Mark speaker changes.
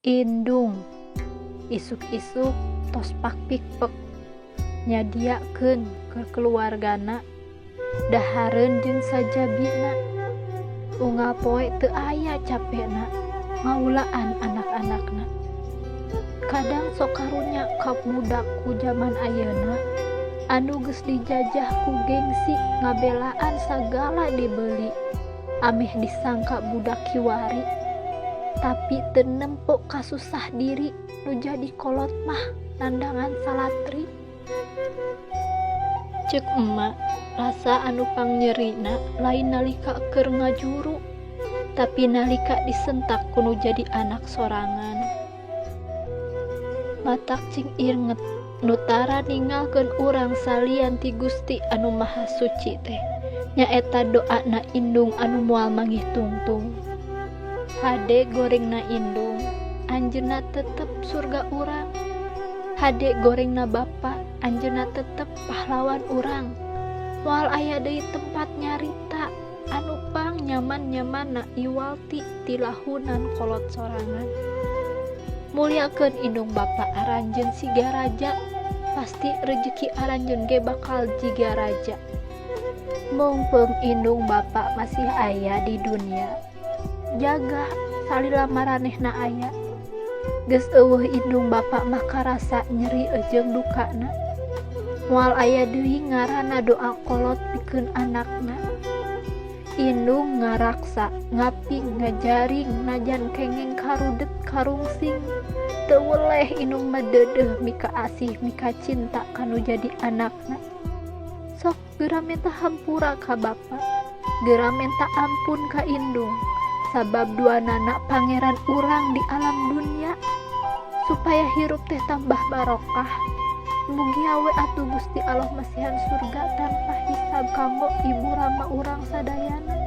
Speaker 1: Indung isuk-isuk tos pakpikpek nyadiakeun ke keluargana dahareun jeung sajabina. Unggal poe teu aya capena ngaulaan anak-anakna. Kadang sok karunya ka budak ku zaman ayeuna anu geus dijajah ku gengsi ngabelaan sagala dibeli ameh disangka budak kiwari, tapi teu nempo kasusah diri nu jadi kolot mah nandangan salatri. Ceuk emak, rasa anu pangnyerina lain nalika keur ngajuru, tapi nalika disentak kudu jadi anak sorangan. Matak cing inget nutara ninggalkeun urang salian ti Gusti anu Maha Suci teh nyaeta doana Indung anu moal manggih tungtung. Hade gorengna Indung, anjeunna tetep surga urang. Hade gorengna bapa, anjeunna tetep pahlawan urang. Moal aya deui tempat nyarita anu pang nyaman-nyamanna iwalti tilahunan kolot sorangan. Mulyakeun Indung bapa aranjeun siga raja, pasti rezeki aranjeun ge bakal jiga raja. Mumpung Indung bapa masih aya di dunia, jaga salila maranehna aya. Geus eueuh Indung bapa mah karasa nyeri jeung dukana. Moal aya deui ngaranna doa kolot pikeun anakna. Indung ngaraksa, ngaping, ngajaring, najan kengeng karudet karungsing. Teu weleh Indung mah deudeuh mika asih mika cinta kanu jadi anakna. Sok geura minta hampura ka bapa, geura minta ampun ka Indung, sabab duanana pangeran urang di alam dunia, supaya hirup teh tambah barokah. Mugi awe atuh Gusti Allah masihan surga tanpa hisab kanggo ibu rama urang sadayana.